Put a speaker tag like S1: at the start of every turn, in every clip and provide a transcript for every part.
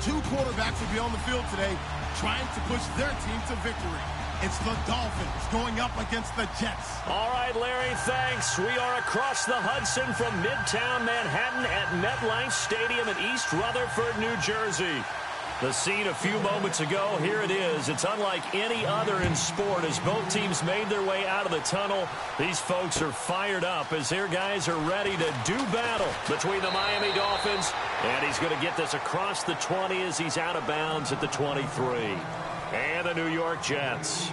S1: Two quarterbacks will be on the field today trying to push their team to victory. It's the Dolphins going up against the Jets.
S2: All right, Larry, thanks. We are across the Hudson from Midtown Manhattan at MetLife Stadium in East Rutherford, New Jersey. The scene a few moments ago, here it is. It's unlike any other in sport as both teams made their way out of the tunnel. These folks are fired up as their guys are ready to do battle between the Miami Dolphins. And he's going to get this across the 20 as he's out of bounds at the 23. And the New York Jets.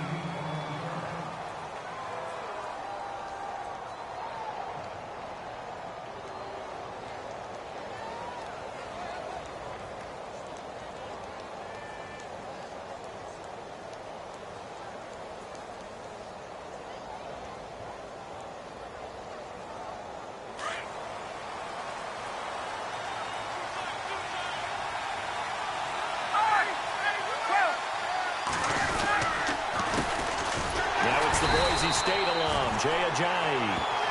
S2: State alum, Jay Ajayi.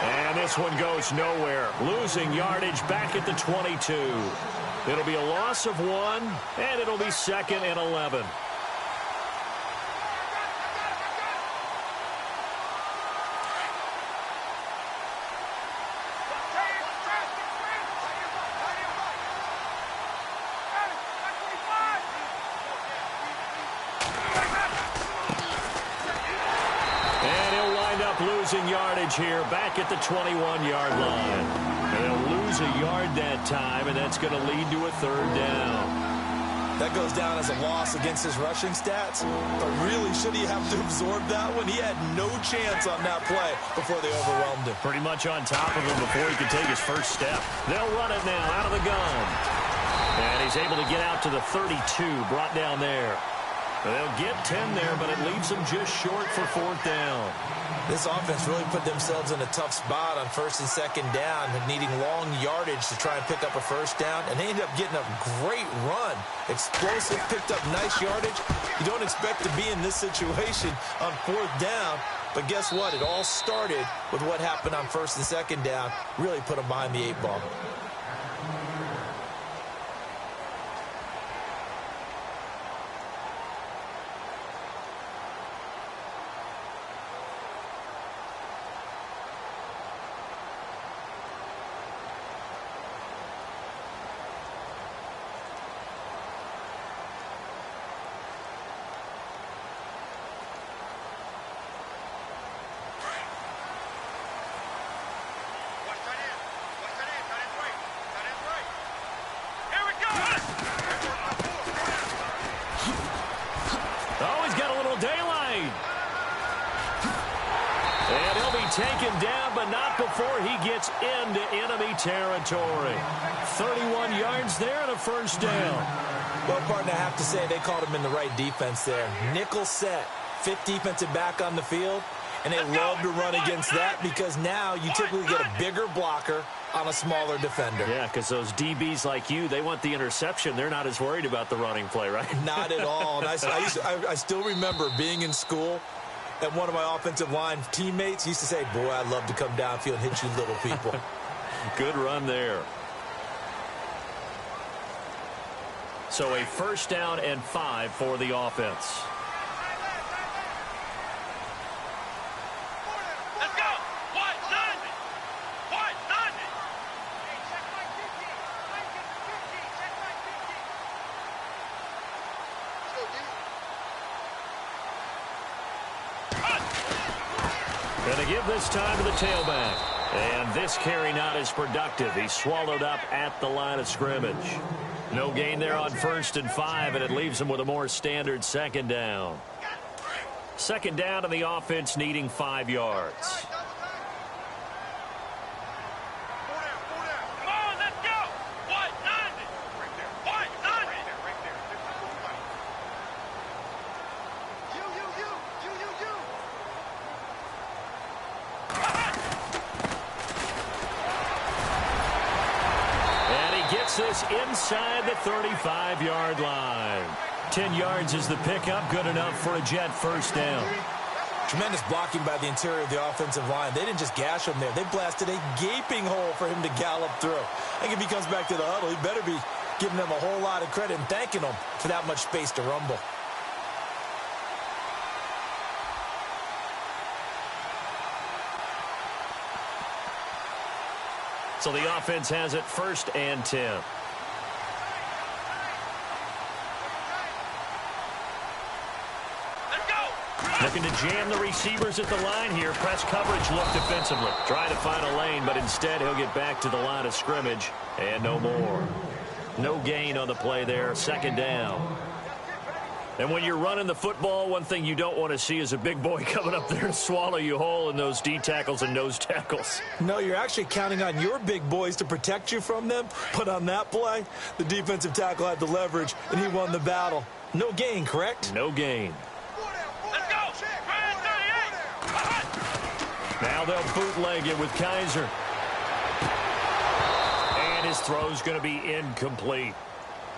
S2: And this one goes nowhere. Losing yardage back at the 22. It'll be a loss of 1, and it'll be 2nd and 11. Losing yardage here back at the 21-yard line. And they'll lose a yard that time, and that's going to lead to a 3rd down.
S3: That goes down as a loss against his rushing stats, but really, should he have to absorb that one? He had no chance on that play before they overwhelmed him.
S2: Pretty much on top of him before he could take his first step. They'll run it now out of the gun. And he's able to get out to the 32, brought down there. They'll get 10 there, but it leaves them just short for 4th down.
S3: This offense really put themselves in a tough spot on 1st and 2nd down, needing long yardage to try and pick up a 1st down, and they ended up getting a great run. Explosive, picked up nice yardage. You don't expect to be in this situation on 4th down, but guess what? It all started with what happened on 1st and 2nd down. Really put them behind the 8 ball.
S2: Taken down, but not before he gets into enemy territory. 31 yards there and a 1st down.
S3: Well, partner, I have to say they called him in the right defense there. Nickel set, 5th defensive back on the field, and they love to run against that because now you typically get a bigger blocker on a smaller defender.
S2: Yeah, because those DBs like you, they want the interception. They're not as worried about the running play, right?
S3: Not at all. And I still remember being in school, and one of my offensive line teammates used to say, boy, I'd love to come downfield and hit you little people.
S2: Good run there. So a 1st down and 5 for the offense.
S4: Let's go. What? None. What? None.
S2: Going to give this time to the tailback. And this carry not as productive. He's swallowed up at the line of scrimmage. No gain there on 1st and 5, and it leaves him with a more standard 2nd down. 2nd down, and the offense needing 5 yards. This inside the 35-yard line. 10 yards is the pickup. Good enough for a Jet 1st down.
S3: Tremendous blocking by the interior of the offensive line. They didn't just gash him there. They blasted a gaping hole for him to gallop through. I think if he comes back to the huddle, he better be giving them a whole lot of credit and thanking them for that much space to rumble.
S2: So the offense has it 1st and 10. Looking to jam the receivers at the line here. Press coverage look defensively. Trying to find a lane, but instead he'll get back to the line of scrimmage. And no more. No gain on the play there. 2nd down. And when you're running the football, one thing you don't want to see is a big boy coming up there to swallow you whole in those D tackles and nose tackles.
S3: No, you're actually counting on your big boys to protect you from them. But on that play, the defensive tackle had the leverage, and he won the battle. No gain, correct?
S2: No gain. Now they'll bootleg it with Kaiser. And his throw's going to be incomplete.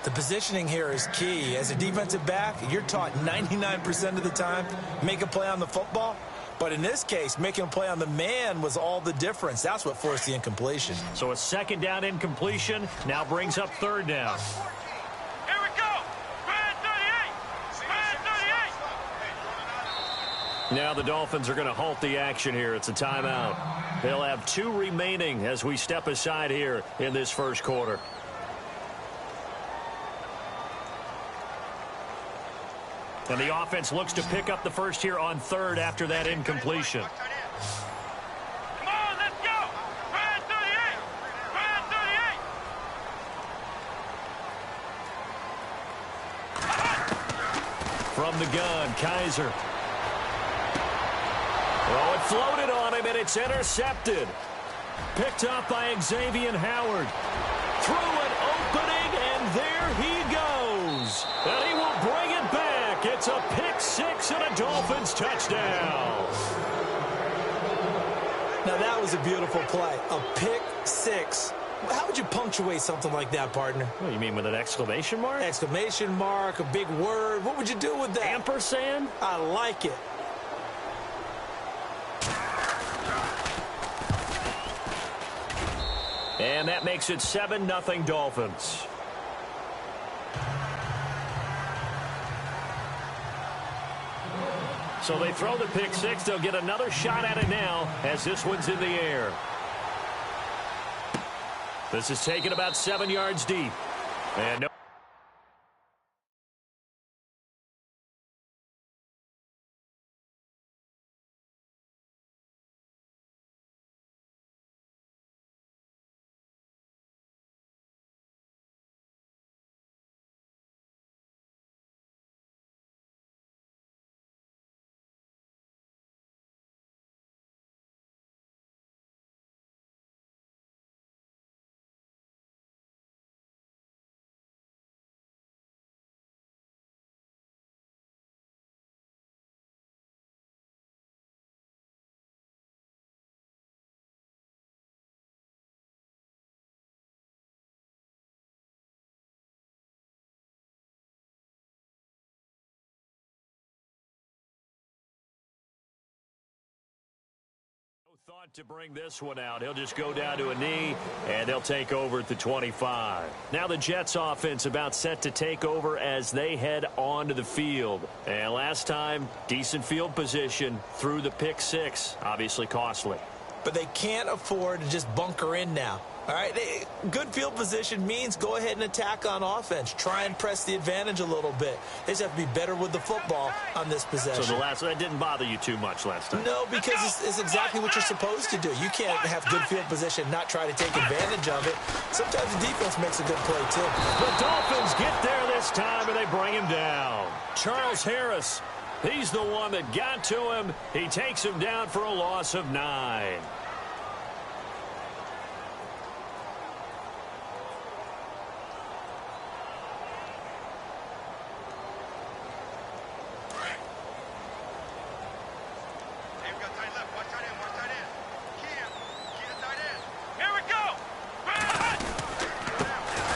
S3: The positioning here is key. As a defensive back, you're taught 99% of the time, make a play on the football. But in this case, making a play on the man was all the difference. That's what forced the incompletion.
S2: So a 2nd down incompletion now brings up 3rd down.
S4: Here we go. Brad 38. Brad 38.
S2: Now the Dolphins are going to halt the action here. It's a timeout. They'll have 2 remaining as we step aside here in this 1st quarter. And the offense looks to pick up the first here on 3rd after that incompletion.
S4: Come on, let's go. Brad 38. Brad 38.
S2: From the gun, Kaiser. Oh, it floated on him, and it's intercepted. Picked up by Xavier Howard. Through an opening, and there he goes. And he will bring it back. It's a pick 6 and a Dolphins touchdown.
S3: Now, that was a beautiful play. A pick 6. How would you punctuate something like that, partner?
S2: What, you mean with an exclamation mark?
S3: Exclamation mark, a big word. What would you do with that?
S2: Ampersand?
S3: I like it.
S2: And that makes it 7-0 Dolphins. So they throw the pick 6. They'll get another shot at it now as this one's in the air. This is taken about 7 yards deep. And no. Thought to bring this one out. He'll just go down to a knee, and they'll take over at the 25. Now the Jets offense about set to take over as they head onto the field. And last time, decent field position through the pick 6. Obviously costly.
S3: But they can't afford to just bunker in now. All right, good field position means go ahead and attack on offense. Try and press the advantage a little bit. They just have to be better with the football on this possession.
S2: So that didn't bother you too much last time?
S3: No, because it's exactly what you're supposed to do. You can't have good field position and not try to take advantage of it. Sometimes the defense makes a good play, too.
S2: The Dolphins get there this time, and they bring him down. Charles Harris, he's the one that got to him. He takes him down for a loss of 9.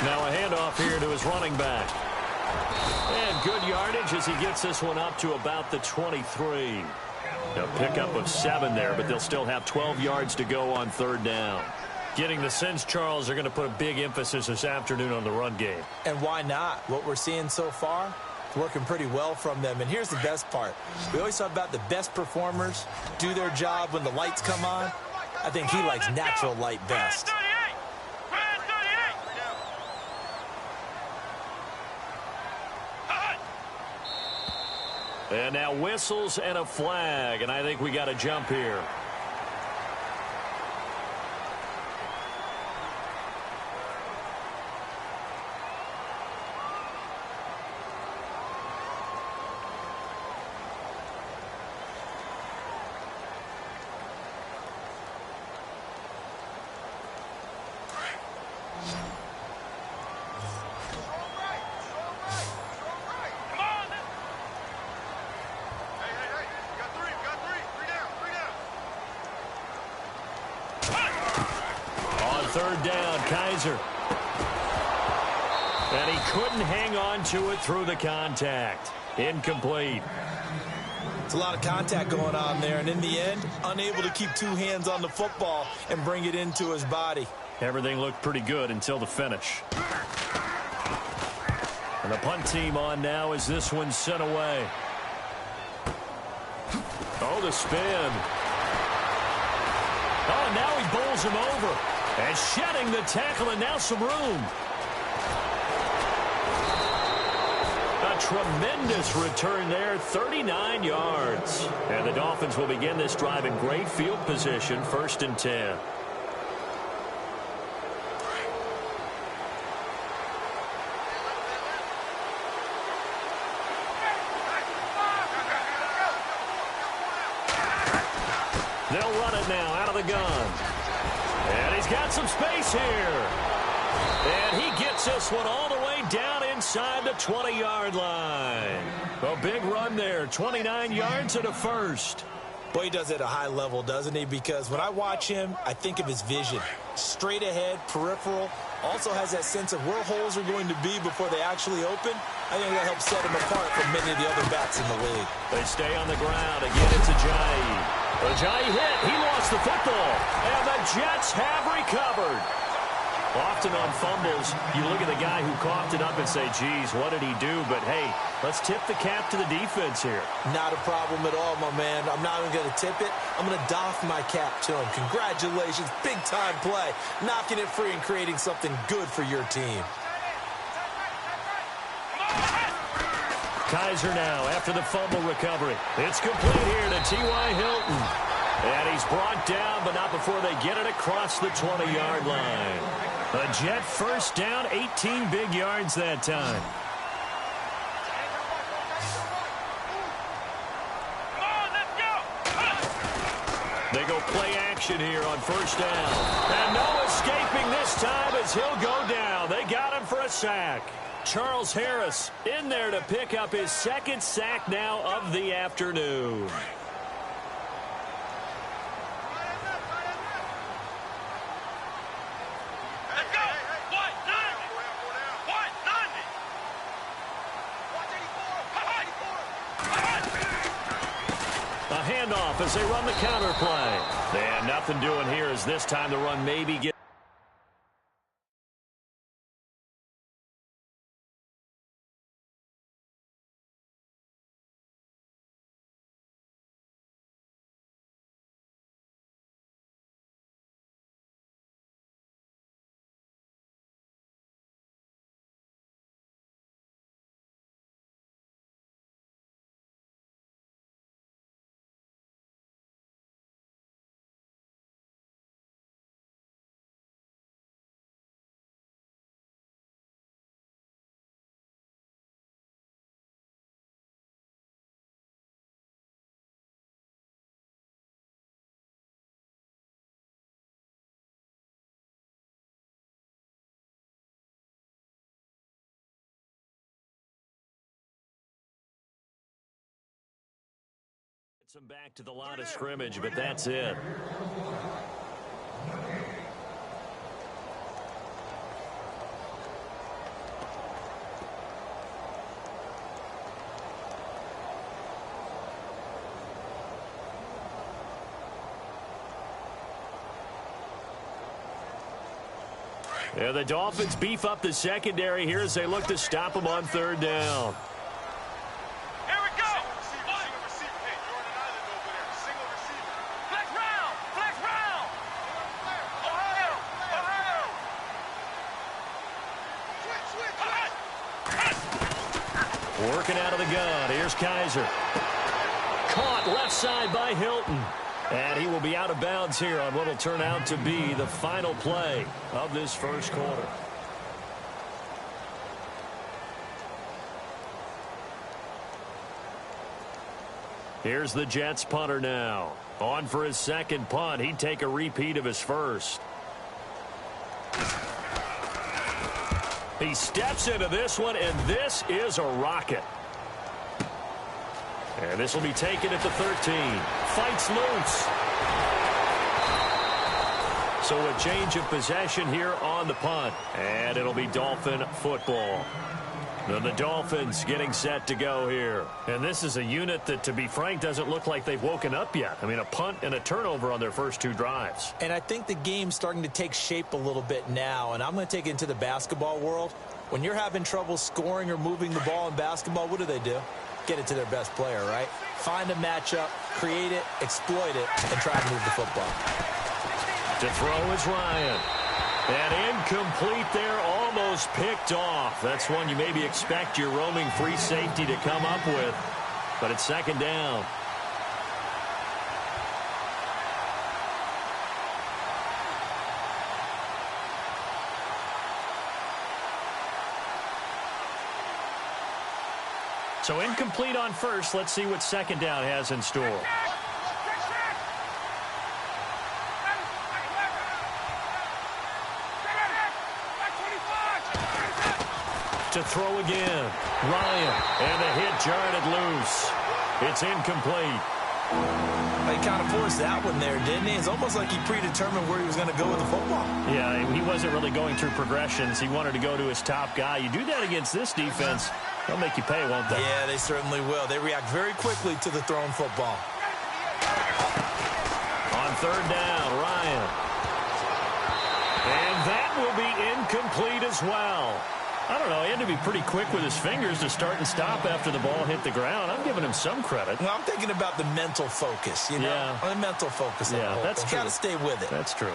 S2: Now a handoff here to his running back. And good yardage as he gets this one up to about the 23. A pickup of 7 there, but they'll still have 12 yards to go on 3rd down. Getting the sense, Charles, they're going to put a big emphasis this afternoon on the run game.
S3: And why not? What we're seeing so far, it's working pretty well from them. And here's the best part. We always talk about the best performers do their job when the lights come on. I think he likes natural light best.
S2: And now whistles and a flag, and I think we got a jump here. Third down, Kaiser. And he couldn't hang on to it through the contact. Incomplete.
S3: It's a lot of contact going on there, and in the end, unable to keep two hands on the football and bring it into his body.
S2: Everything looked pretty good until the finish. And the punt team on now as this one's sent away. Oh, the spin. Oh, now he bowls him over. And shedding the tackle, and now some room. A tremendous return there, 39 yards. And the Dolphins will begin this drive in great field position, 1st and 10. They'll run it now out of the gun. And he's got some space here. And he gets this one all the way down inside the 20-yard line. A big run there, 29 yards and a first.
S3: Boy, he does it at a high level, doesn't he? Because when I watch him, I think of his vision. Straight ahead, peripheral. Also has that sense of where holes are going to be before they actually open. I think that helps set him apart from many of the other backs in the league.
S2: They stay on the ground. Again, it's Ajayi. Ajayi hit. He lost the football. And the Jets have recovered. Often on fumbles, you look at the guy who coughed it up and say, geez, what did he do? But, hey, let's tip the cap to the defense here.
S3: Not a problem at all, my man. I'm not even going to tip it. I'm going to doff my cap to him. Congratulations. Big-time play. Knocking it free and creating something good for your team.
S2: Kaiser now after the fumble recovery. It's complete here to T.Y. Hilton. And he's brought down, but not before they get it across the 20-yard line. A Jet first down, 18 big yards that time. They go play action here on first down. And no escaping this time as he'll go down. They got him for a sack. Charles Harris in there to pick up his second sack now of the afternoon. A handoff as they run the counter play. And nothing doing here as this time the run maybe gets. Some back to the line of scrimmage, but that's it. And the Dolphins beef up the secondary here as they look to stop them on third down.
S4: Here we go. Single receiver. Hey, you're on an island over there. Single receiver. Flex round. Flex round. Ohio. Ohio. Switch.
S2: Working out of the gun. Here's Kaiser. Caught left side by Hilton. And he will be out of bounds here on what will turn out to be the final play of this first quarter. Here's the Jets punter now. On for his second punt. He'd take a repeat of his first. He steps into this one, and this is a rocket. And this will be taken at the 13. Fights loose. So a change of possession here on the punt. And it'll be Dolphin football. Then the Dolphins getting set to go here. And this is a unit that, to be frank, doesn't look like they've woken up yet. I mean, a punt and a turnover on their first two drives.
S3: And I think the game's starting to take shape a little bit now. And I'm going to take it into the basketball world. When you're having trouble scoring or moving the ball in basketball, what do? Get it to their best player, right? Find a matchup, create it, exploit it, and try to move the football.
S2: To throw is Ryan. And incomplete there, almost picked off. That's one you maybe expect your roaming free safety to come up with. But it's second down. So incomplete on first. Let's see what second down has in store. To throw again. Ryan. And the hit jarred it loose. It's incomplete.
S3: He kind of forced that one there, didn't he? It's almost like he predetermined where he was going to go with the football.
S2: Yeah, he wasn't really going through progressions. He wanted to go to his top guy. You do that against this defense, they'll make you pay, won't they?
S3: Yeah, they certainly will. They react very quickly to the thrown football.
S2: On third down, Ryan. And that will be incomplete as well. I don't know. He had to be pretty quick with his fingers to start and stop after the ball hit the ground. I'm giving him some credit.
S3: Well, I'm thinking about the mental focus, you know?
S2: Yeah.
S3: The mental focus.
S2: Yeah, that's true.
S3: Got to stay with it.
S2: That's true.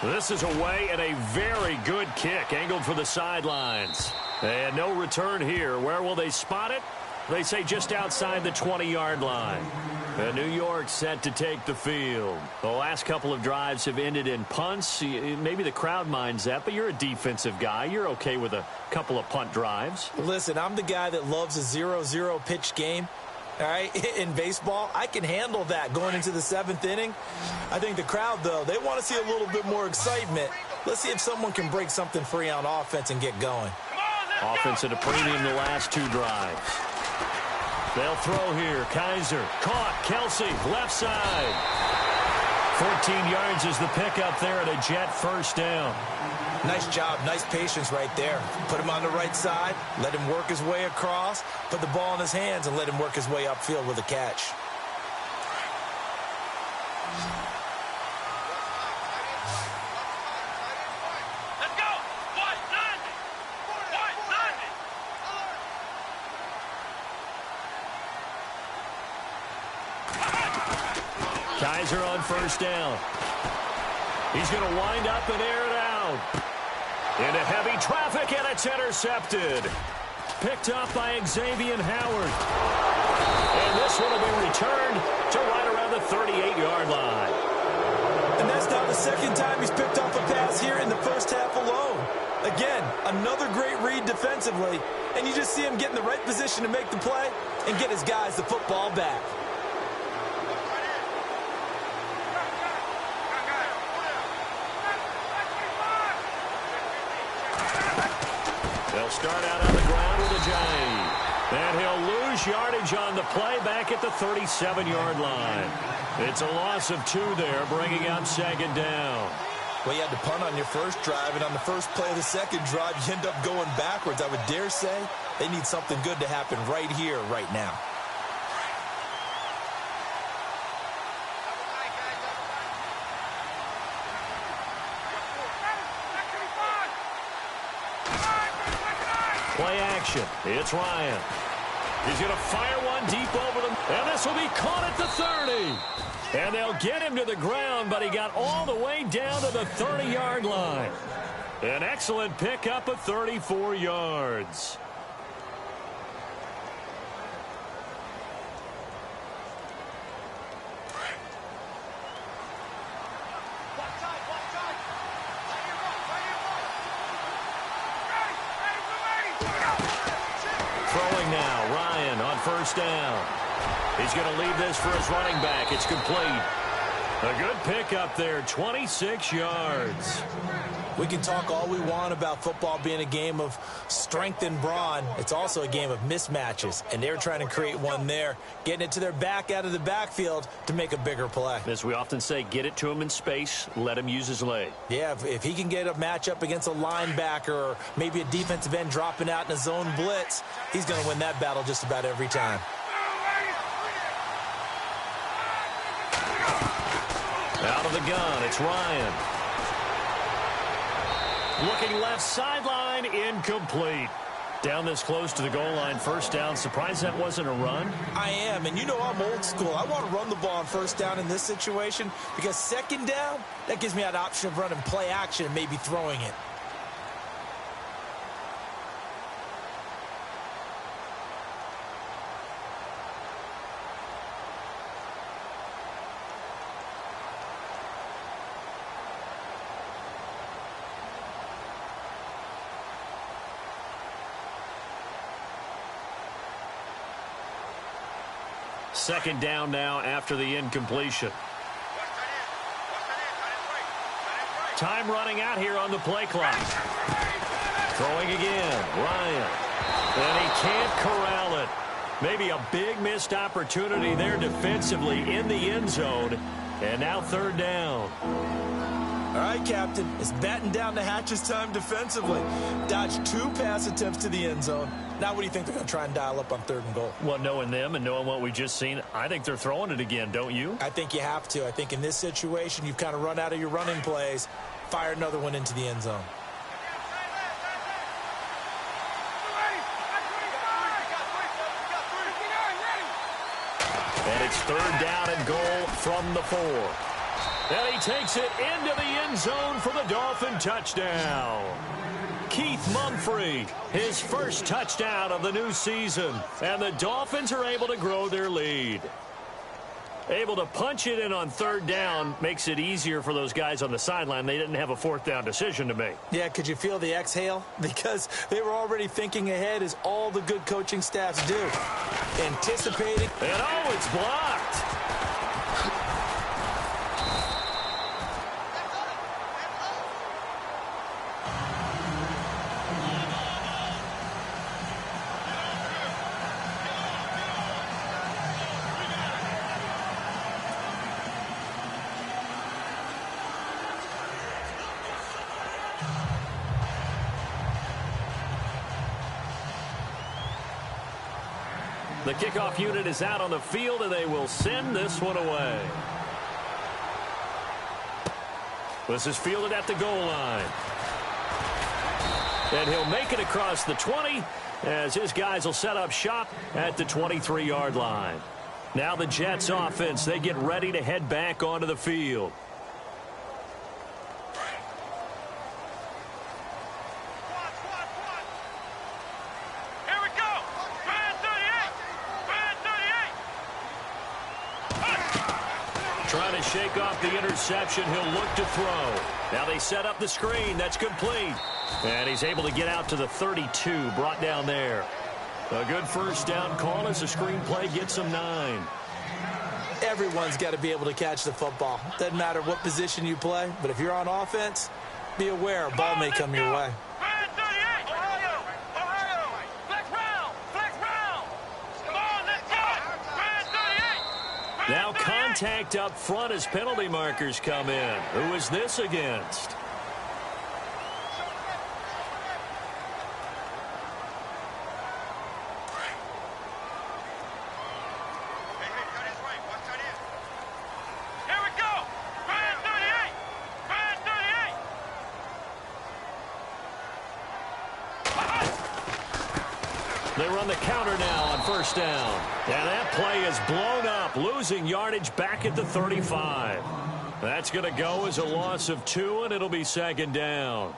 S2: This is away and a very good kick angled for the sidelines. And no return here. Where will they spot it? They say just outside the 20-yard line. And New York set to take the field. The last couple of drives have ended in punts. Maybe the crowd minds that, but you're a defensive guy. You're okay with a couple of punt drives.
S3: Listen, I'm the guy that loves a 0-0 pitch game. All right, in baseball, I can handle that going into the 7th inning. I think the crowd, though, they want to see a little bit more excitement. Let's see if someone can break something free on offense and get going.
S2: Offense at a premium the last two drives. They'll throw here. Kaiser caught. Kelsey left side. 14 yards is the pickup there at a Jet first down.
S3: Nice job. Nice patience right there. Put him on the right side. Let him work his way across. Put the ball in his hands and let him work his way upfield with a catch.
S4: Let's go. What? 90. What? 90.
S2: Kaiser on first down. He's going to wind up and air it out. Into heavy traffic, and it's intercepted. Picked up by Xavier Howard. And this one will be returned to right around the 38-yard line.
S3: And that's now the second time he's picked off a pass here in the first half alone. Again, another great read defensively. And you just see him get in the right position to make the play and get his guys the football back.
S2: They'll start out on the ground with a jive. And he'll lose yardage on the play back at the 37-yard line. It's a loss of 2 there, bringing up second down.
S3: Well, you had to punt on your first drive, and on the first play of the second drive, you end up going backwards. I would dare say they need something good to happen right here, right now.
S2: Play action. It's Ryan. He's going to fire one deep over the... And this will be caught at the 30. And they'll get him to the ground, but he got all the way down to the 30-yard line. An excellent pickup of 34 yards. Throwing now, Ryan on first down. He's going to leave this for his running back. It's complete. A good pickup there, 26 yards.
S3: We can talk all we want about football being a game of strength and brawn. It's also a game of mismatches, and they're trying to create one there, getting it to their back out of the backfield to make a bigger play.
S2: As we often say, get it to him in space, let him use his leg.
S3: Yeah, if he can get a matchup against a linebacker or maybe a defensive end dropping out in a zone blitz, he's going to win that battle just about every time.
S2: Out of the gun, it's Ryan. Looking left sideline, incomplete. Down this close to the goal line, first down. Surprised that wasn't a run?
S3: I am, and you know I'm old school. I want to run the ball on first down in this situation because second down, that gives me an option of running play action and maybe throwing it.
S2: Second down now after the incompletion. Time running out here on the play clock. Throwing again, Ryan. And he can't corral it. Maybe a big missed opportunity there defensively in the end zone. And now third down.
S3: All right, Captain, it's batten down the hatches time defensively. Dodged 2 pass attempts to the end zone. Now what do you think they're going to try and dial up on third and goal?
S2: Well, knowing them and knowing what we just seen, I think they're throwing it again, don't you?
S3: I think you have to. I think in this situation, you've kind of run out of your running plays. Fire another one into the end zone.
S2: And it's third down and goal from the 4. And he takes it into the end zone for the Dolphin touchdown. Keith Mumphrey, his first touchdown of the new season. And the Dolphins are able to grow their lead. Able to punch it in on third down makes it easier for those guys on the sideline. They didn't have a fourth down decision to make.
S3: Yeah, could you feel the exhale? Because they were already thinking ahead as all the good coaching staffs do. Anticipating.
S2: And oh, it's blocked. The kickoff unit is out on the field, and they will send this one away. This is fielded at the goal line. And he'll make it across the 20 as his guys will set up shop at the 23-yard line. Now the Jets offense, they get ready to head back onto the field. Trying to shake off the interception. He'll look to throw. Now they set up the screen. That's complete. And he's able to get out to the 32. Brought down there. A good first down call as the screen play gets him 9.
S3: Everyone's got to be able to catch the football. Doesn't matter what position you play, but if you're on offense, be aware a ball may come your way.
S2: Now contact up front as penalty markers come in. Who is this against? They run the counter now on first down. And that play is blown up, losing yardage back at the 35. That's going to go as a loss of 2, and it'll be second down.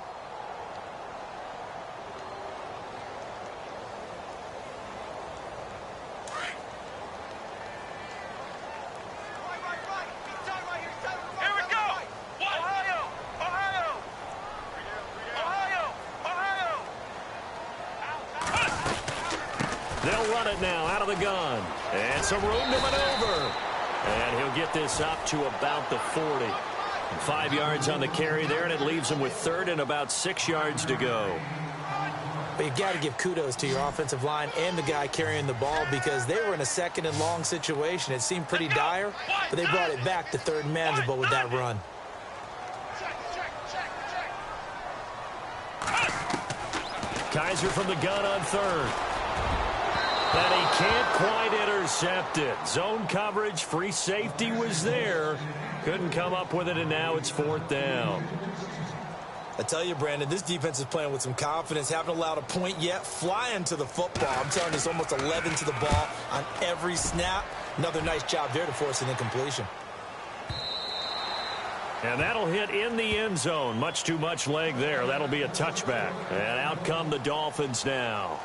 S2: They'll run it now out of the gun. And some room to maneuver. And he'll get this up to about the 40. 5 yards on the carry there, and it leaves him with third and about 6 yards to go.
S3: But you've got to give kudos to your offensive line and the guy carrying the ball, because they were in a second and long situation. It seemed pretty dire, but they brought it back to third and manageable with that run.
S2: Kaiser from the gun on third. And he can't quite intercept it. Zone coverage, free safety was there. Couldn't come up with it, and now it's fourth down.
S3: I tell you, Brandon, this defense is playing with some confidence. Haven't allowed a point yet. Flying to the football. I'm telling you, it's almost 11 to the ball on every snap. Another nice job there to force an incompletion.
S2: And that'll hit in the end zone. Much too much leg there. That'll be a touchback. And out come the Dolphins now.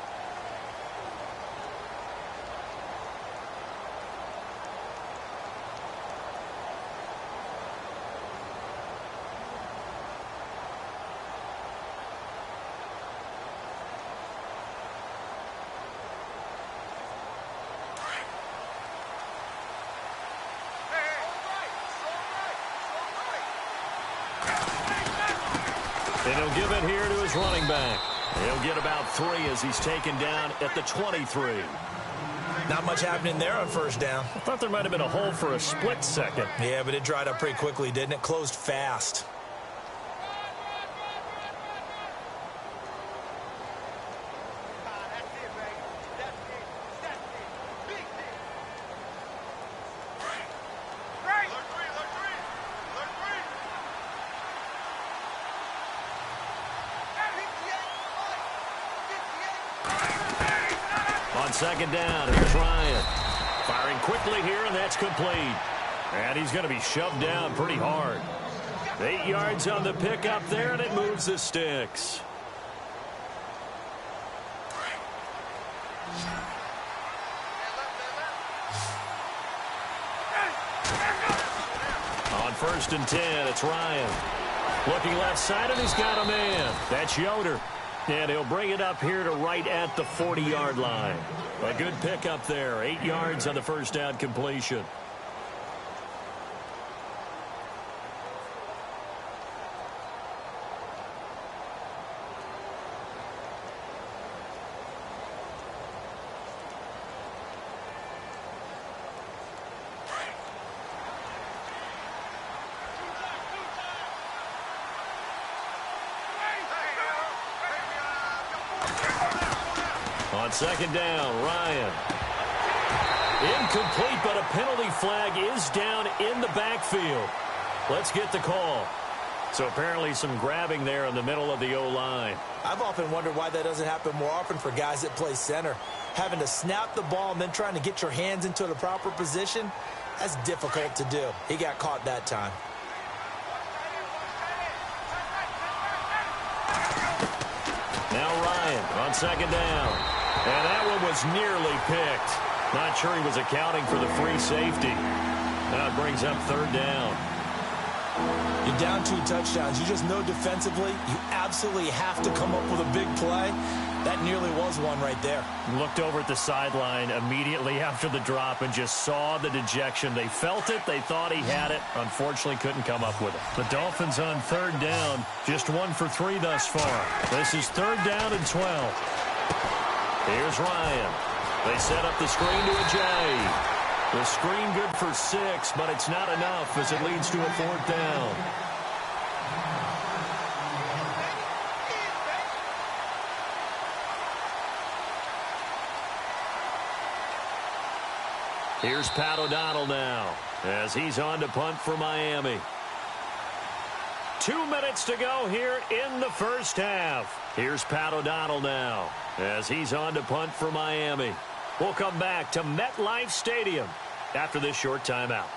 S2: And he'll give it here to his running back. He'll get about 3 as he's taken down at the 23.
S3: Not much happening there on first down.
S2: I thought there might have been a hole for a split second.
S3: Yeah, but it dried up pretty quickly, didn't it? Closed fast.
S2: Second down, here's Ryan. Firing quickly here, and that's complete. And he's going to be shoved down pretty hard. 8 yards on the pickup there, and it moves the sticks. On first and 10, it's Ryan. Looking left side, and he's got a man. That's Yoder. And he'll bring it up here to right at the 40-yard line. A good pickup there. 8 yards on the first down completion. On second down, Ryan. Incomplete, but a penalty flag is down in the backfield. Let's get the call. So apparently some grabbing there in the middle of the O-line.
S3: I've often wondered why that doesn't happen more often for guys that play center. Having to snap the ball and then trying to get your hands into the proper position, that's difficult to do. He got caught that time.
S2: Now Ryan on second down. And that one was nearly picked. Not sure he was accounting for the free safety. Now it brings up third down.
S3: You're down 2 touchdowns. You just know defensively you absolutely have to come up with a big play. That nearly was one right there.
S2: Looked over at the sideline immediately after the drop and just saw the dejection. They felt it. They thought he had it. Unfortunately, couldn't come up with it. The Dolphins on third down. Just 1 for 3 thus far. This is third down and 12. Here's Ryan. They set up the screen to a J. The screen good for 6, but it's not enough as it leads to a fourth down. Here's Pat O'Donnell now as he's on to punt for Miami. 2 minutes minutes to go here in the first half. Here's Pat O'Donnell now as he's on to punt for Miami. We'll come back to MetLife Stadium after this short timeout.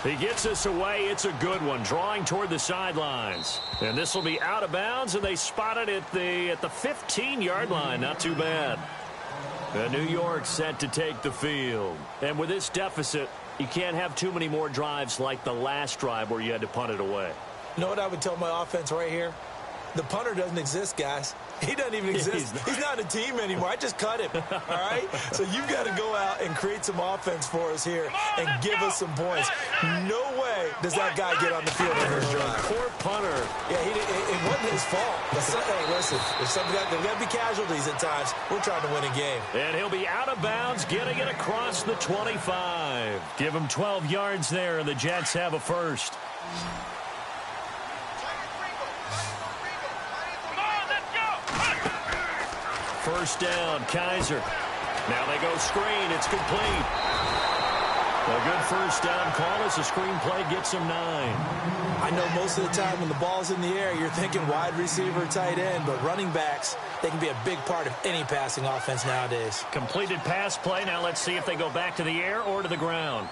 S2: He gets us away. It's a good one, drawing toward the sidelines. And this will be out of bounds, and they spot it at the 15-yard line. Not too bad. And New York set to take the field. And with this deficit, you can't have too many more drives like the last drive where you had to punt it away.
S3: You know what I would tell my offense right here? The punter doesn't exist, guys. He doesn't even exist. He's not a team anymore. I just cut him, all right? So you've got to go out and create some offense for us here and give us some points. No way does that guy get on the field in this drive.
S2: Poor punter.
S3: Yeah, it wasn't his fault. Hey, listen, there's got to be casualties at times. We're trying to win a game.
S2: And he'll be out of bounds, getting it across the 25. Give him 12 yards there, and the Jets have a first. First down, Kaiser. Now they go screen. It's complete. A good first down call as the screen play gets him 9.
S3: I know most of the time when the ball's in the air, you're thinking wide receiver, tight end, but running backs, they can be a big part of any passing offense nowadays.
S2: Completed pass play. Now let's see if they go back to the air or to the ground.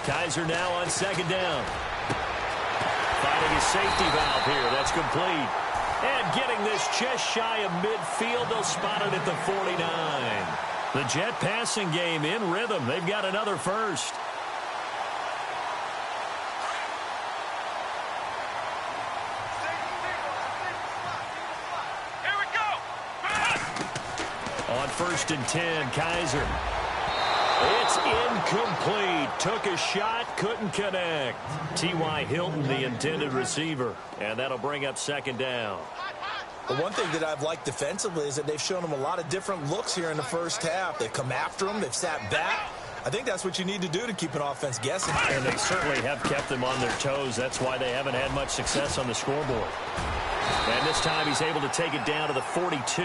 S2: Kaiser now on second down. Finding his safety valve here. That's complete. And getting this just shy of midfield. They'll spot it at the 49. The Jet passing game in rhythm. They've got another first.
S4: Here we go.
S2: On 1st and 10, Kaiser. It's incomplete. Took a shot, couldn't connect. T.Y. Hilton, the intended receiver. And that'll bring up second down.
S3: Well, one thing that I've liked defensively is that they've shown them a lot of different looks here in the first half. They've come after them. They've sat back. I think that's what you need to do to keep an offense guessing.
S2: And they certainly have kept them on their toes. That's why they haven't had much success on the scoreboard. And this time he's able to take it down to the 42.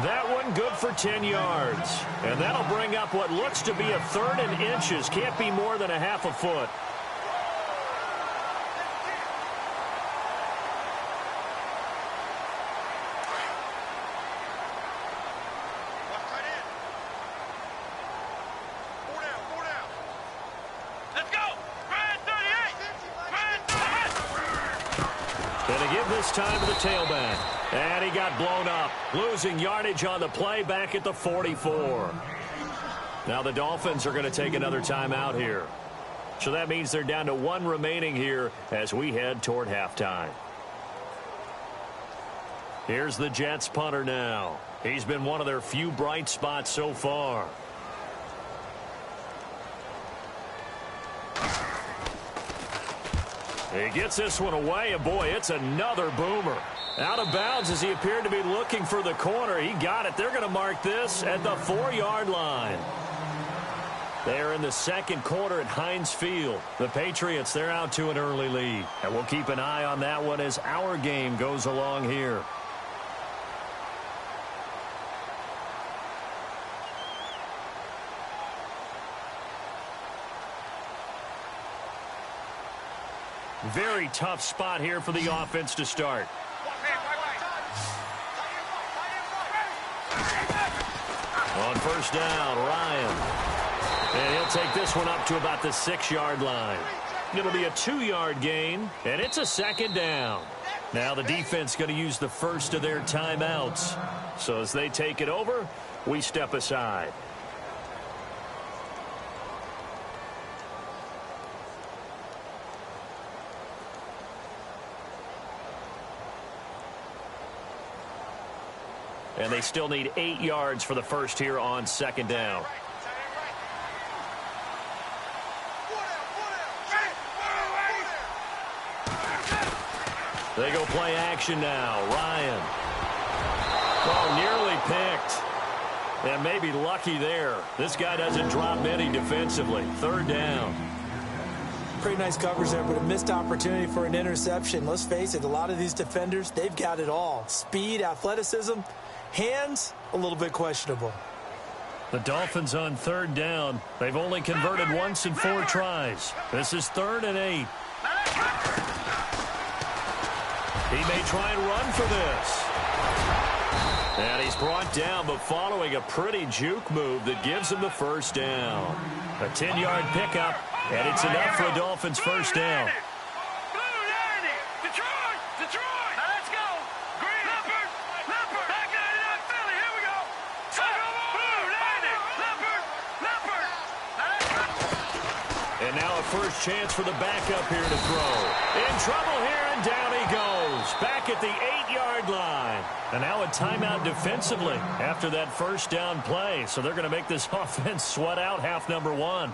S2: That one good for 10 yards. And that'll bring up what looks to be a 3rd and inches. Can't be more than a half a foot.
S4: Let's go. Grand 38.
S2: Gonna give this time to the tailback. And he got blown up. Losing yardage on the play back at the 44. Now the Dolphins are going to take another timeout here. So that means they're down to 1 remaining here as we head toward halftime. Here's the Jets punter now. He's been one of their few bright spots so far. He gets this one away, and boy, it's another boomer. Out of bounds as he appeared to be looking for the corner. He got it. They're going to mark this at the 4-yard line. They're in the second quarter at Heinz Field. The Patriots, they're out to an early lead. And we'll keep an eye on that one as our game goes along here. Very tough spot here for the offense to start. On first down, Ryan. And he'll take this one up to about the 6-yard line. It'll be a 2-yard gain, and it's a second down. Now the defense going to use the first of their timeouts. So as they take it over, we step aside. And they still need 8 yards for the first here on second down. They go play action now. Ryan. Oh, nearly picked. And maybe lucky there. This guy doesn't drop many defensively. 3rd down.
S3: Pretty nice coverage there, but a missed opportunity for an interception. Let's face it, a lot of these defenders, they've got it all. Speed, athleticism. Hands, a little bit questionable.
S2: The Dolphins on third down. They've only converted once in 4 tries. This is 3rd and 8. He may try and run for this. And he's brought down, but following a pretty juke move that gives him the first down. A 10-yard pickup, and it's enough for a Dolphins first down. And now a first chance for the backup here to throw. In trouble here, and down he goes. Back at the 8-yard line. And now a timeout defensively after that first down play. So they're going to make this offense sweat out half number 1.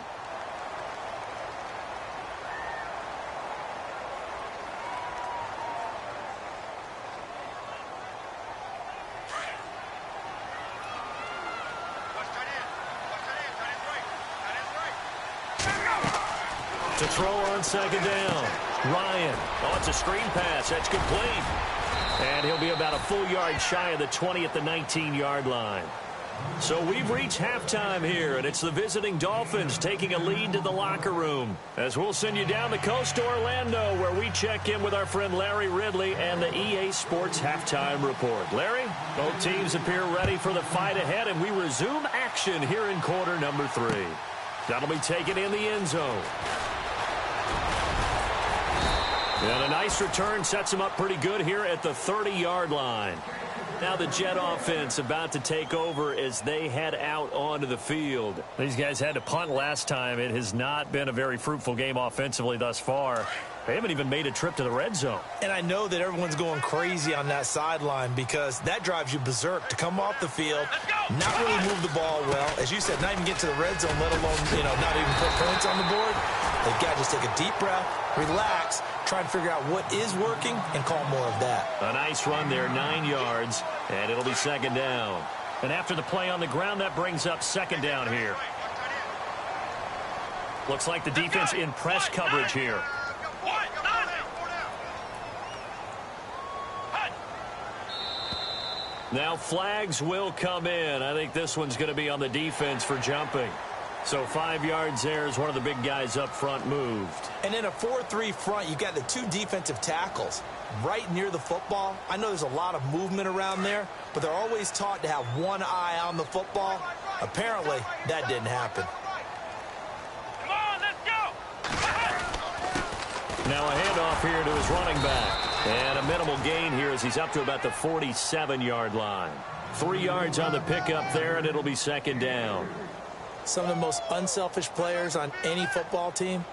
S2: To throw on second down. Ryan. Oh, it's a screen pass. That's complete. And he'll be about a full yard shy of the 20 at the 19-yard line. So we've reached halftime here, and it's the visiting Dolphins taking a lead to the locker room. As we'll send you down the coast to Orlando, where we check in with our friend Larry Ridley and the EA Sports Halftime Report. Larry, both teams appear ready for the fight ahead, and we resume action here in quarter number 3. That'll be taken in the end zone. And a nice return sets him up pretty good here at the 30-yard line. Now the Jet offense about to take over as they head out onto the field. These guys had to punt last time. It has not been a very fruitful game offensively thus far. They haven't even made a trip to the red zone.
S3: And I know that everyone's going crazy on that sideline because that drives you berserk to come off the field, not really move the ball well. As you said, not even get to the red zone, let alone, not even put points on the board. They've got to just take a deep breath, relax, try and figure out what is working and call more of that.
S2: A nice run there, 9 yards, and it'll be second down. And after the play on the ground, that brings up second down here. Looks like the defense in press coverage here. Now flags will come in. I think this one's going to be on the defense for jumping. So 5 yards there as one of the big guys up front moved.
S3: And in a 4-3 front, you've got the 2 defensive tackles right near the football. I know there's a lot of movement around there, but they're always taught to have one eye on the football. Apparently, that didn't happen.
S4: Come on, let's go!
S2: Now a handoff here to his running back. And a minimal gain here as he's up to about the 47-yard line. 3 yards on the pickup there, and it'll be second down.
S3: Some of the most unselfish players on any football team,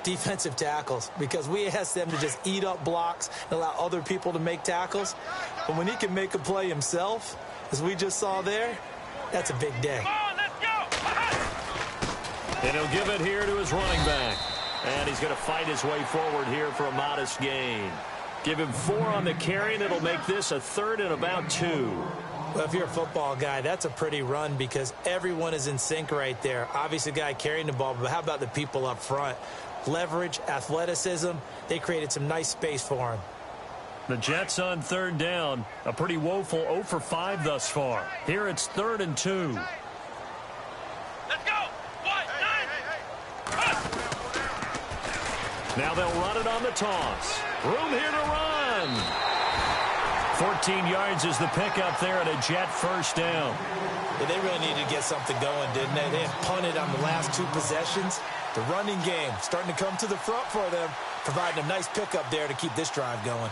S3: defensive tackles, because we ask them to just eat up blocks and allow other people to make tackles. But when he can make a play himself, as we just saw there, that's a big day.
S4: Come on, let's go!
S2: And he'll give it here to his running back. And he's going to fight his way forward here for a modest gain. Give him 4 on the carry, and it'll make this a 3rd and about 2.
S3: Well, if you're a football guy, that's a pretty run because everyone is in sync right there. Obviously, the guy carrying the ball, but how about the people up front? Leverage, athleticism, they created some nice space for him.
S2: The Jets on third down, a pretty woeful 0 for 5 thus far. Here it's 3rd and 2.
S4: Let's go! What?
S2: Now they'll run it on the toss. Room here to run. 14 yards is the pickup there at a Jet first down.
S3: Yeah, they really needed to get something going, didn't they? They had punted on the last 2 possessions. The running game starting to come to the front for them, providing a nice pickup there to keep this drive going.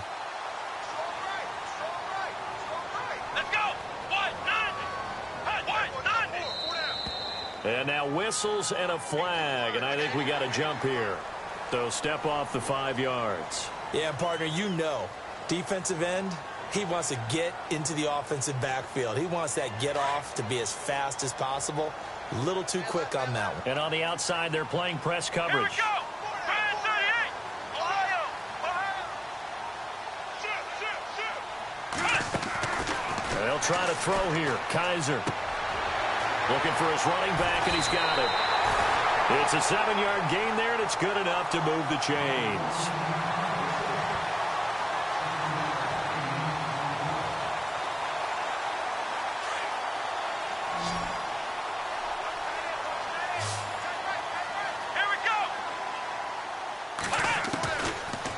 S4: Let's go! What?
S2: And now whistles and a flag, and I think we got a jump here. So step off the 5 yards.
S3: Yeah, partner, defensive end, he wants to get into the offensive backfield. He wants that get off to be as fast as possible. A little too quick on that one.
S2: And on the outside, they're playing press coverage.
S4: Here we go! Brand 38! Ohio! Shoot!
S2: They'll try to throw here. Kaiser looking for his running back, and he's got it. It's a 7-yard gain there, and it's good enough to move the chains.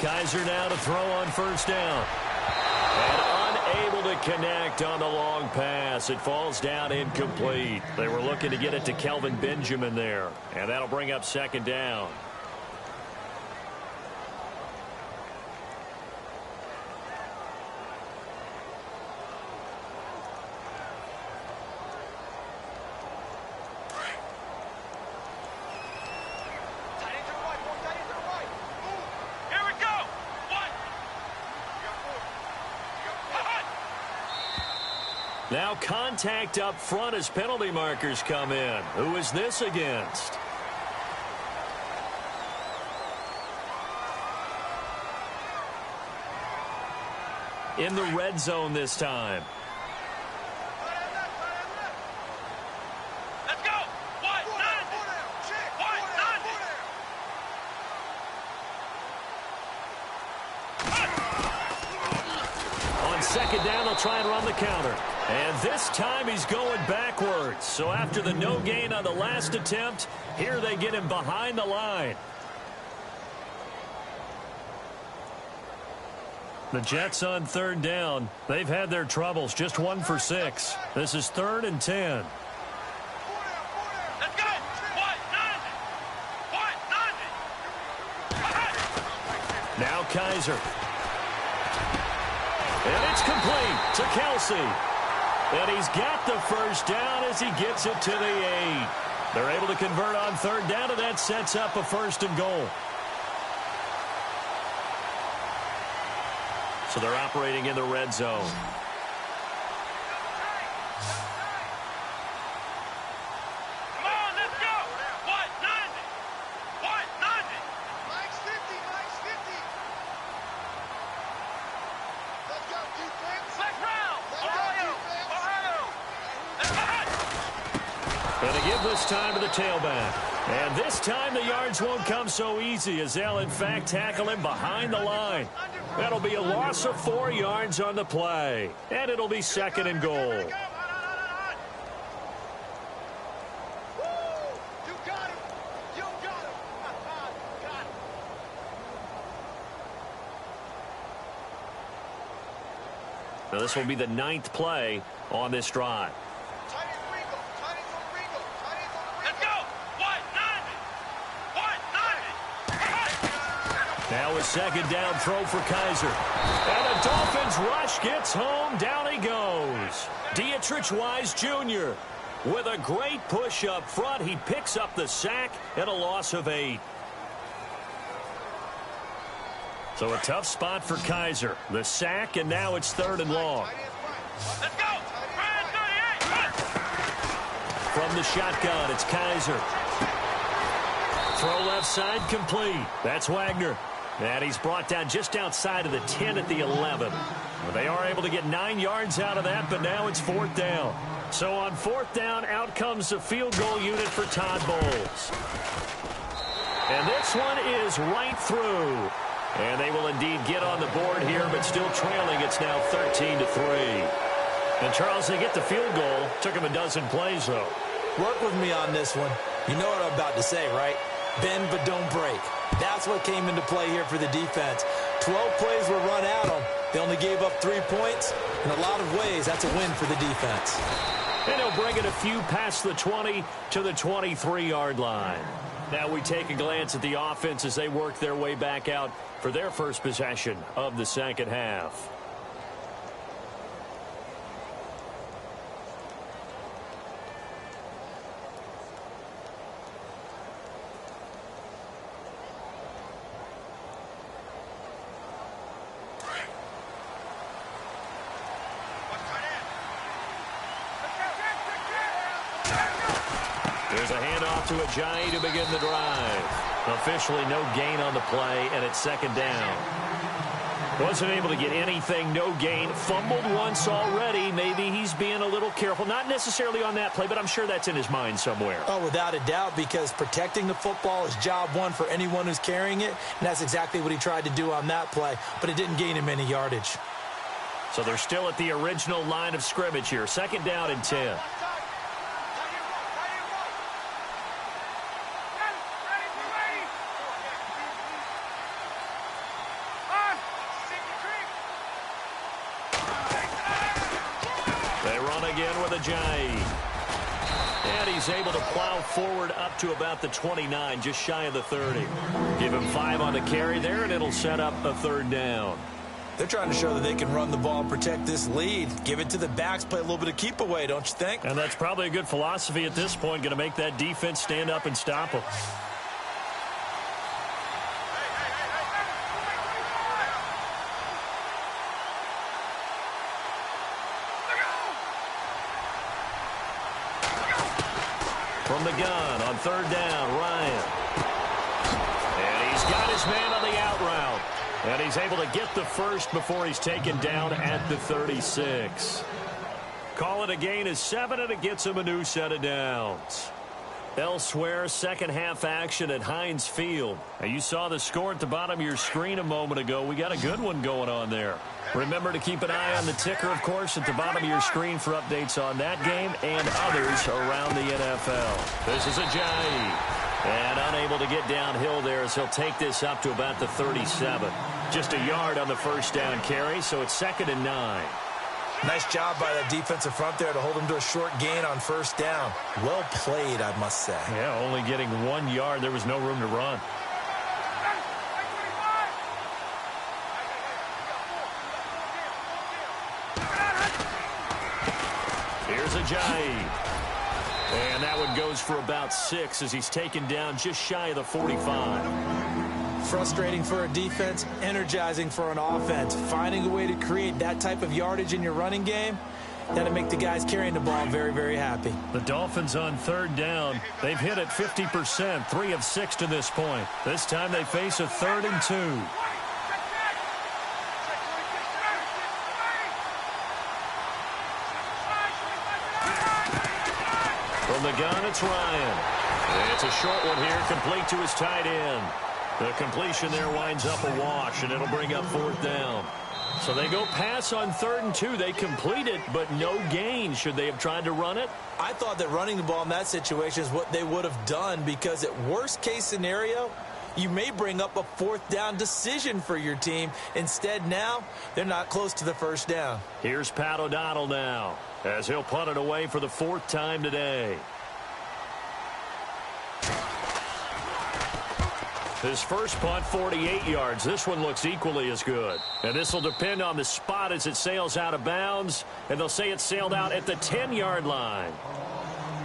S2: Kaiser now to throw on first down. And unable to connect on the long pass. It falls down incomplete. They were looking to get it to Kelvin Benjamin there. And that'll bring up second down. Now contact up front as penalty markers come in. Who is this against? In the red zone this time.
S4: Let's go. What?
S2: On second down, they'll try and run the counter. And this time he's going backwards. So after the no gain on the last attempt, here they get him behind the line. The Jets on third down. They've had their troubles, just 1 for 6. This is 3rd and 10.
S4: Let's go.
S2: Now Kaiser. And it's complete to Kelsey. And he's got the first down as he gets it to the 8. They're able to convert on third down, and that sets up a 1st and goal. So they're operating in the red zone.
S4: Come on, let's go. What? 90. Mike's 50. Let's go, defense. Let's round. Ohio.
S2: And they give this time to the tailback. And this time the yards won't come so easy as they'll, in fact, tackle him behind the line. That'll be a loss of 4 yards on the play. And it'll be 2nd and goal.
S4: You got him.
S2: Now this will be the 9th play on this drive. Now a second down throw for Kaiser. And the Dolphins rush gets home. Down he goes. Dietrich-Wise Jr. with a great push up front. He picks up the sack and a loss of 8. So a tough spot for Kaiser. The sack, and now it's 3rd and long.
S4: Let's go.
S2: From the shotgun, it's Kaiser. Throw left side complete. That's Wagner. And he's brought down just outside of the 10 at the 11. Well, they are able to get 9 yards out of that, but now it's 4th down. So on 4th down, out comes the field goal unit for Todd Bowles. And this one is right through. And they will indeed get on the board here, but still trailing. It's now 13-3. And Charles, they get the field goal. Took him a dozen plays, though.
S3: Work with me on this one. You know what I'm about to say, right? Bend but don't break. That's what came into play here for the defense. 12 plays were run at them. They only gave up 3 points. In a lot of ways, that's a win for the defense.
S2: And he'll bring it a few past the 20 to the 23-yard line. Now we take a glance at the offense as they work their way back out for their first possession of the second half. There's a handoff to Ajayi to begin the drive. Officially no gain on the play, and it's 2nd down. Wasn't able to get anything, no gain. Fumbled once already. Maybe he's being a little careful. Not necessarily on that play, but I'm sure that's in his mind somewhere.
S3: Oh, without a doubt, because protecting the football is job one for anyone who's carrying it, and that's exactly what he tried to do on that play, but it didn't gain him any yardage.
S2: So they're still at the original line of scrimmage here. 2nd down and 10. again with Ajayi. And he's able to plow forward up to about the 29, just shy of the 30. Give him 5 on the carry there, and it'll set up a 3rd down.
S3: They're trying to show that they can run the ball and protect this lead. Give it to the backs, play a little bit of keep away, don't you think?
S2: And that's probably a good philosophy at this point, going to make that defense stand up and stop them. From the gun on 3rd down, Ryan. And he's got his man on the out route. And he's able to get the first before he's taken down at the 36. Call it a gain of 7, and it gets him a new set of downs. Elsewhere, second half action at Heinz Field. Now, you saw the score at the bottom of your screen a moment ago. We got a good one going on there. Remember to keep an eye on the ticker, of course, at the bottom of your screen for updates on that game and others around the NFL. This is Ajayi. And unable to get downhill there as he'll take this up to about the 37. Just a yard on the first down carry, so it's 2nd and 9.
S3: Nice job by that defensive front there to hold him to a short gain on 1st down. Well played, I must say.
S2: Yeah, only getting 1 yard. There was no room to run. Here's Ajayi. And that one goes for about 6 as he's taken down just shy of the 45.
S3: Frustrating for a defense, energizing for an offense. Finding a way to create that type of yardage in your running game, that'll make the guys carrying the ball very, very happy.
S2: The Dolphins on 3rd down. They've hit it 50%, 3 of 6 to this point. This time they face a 3rd and 2. From the gun, it's Ryan. It's a short one here, complete to his tight end. The completion there winds up a wash, and it'll bring up 4th down. So they go pass on 3rd and 2. They complete it, but no gain. Should they have tried to run it?
S3: I thought that running the ball in that situation is what they would have done, because at worst case scenario, you may bring up a 4th down decision for your team. Instead, now, they're not close to the 1st down.
S2: Here's Pat O'Donnell now, as he'll punt it away for the 4th time today. His first punt, 48 yards. This one looks equally as good. And this will depend on the spot as it sails out of bounds. And they'll say it sailed out at the 10-yard line.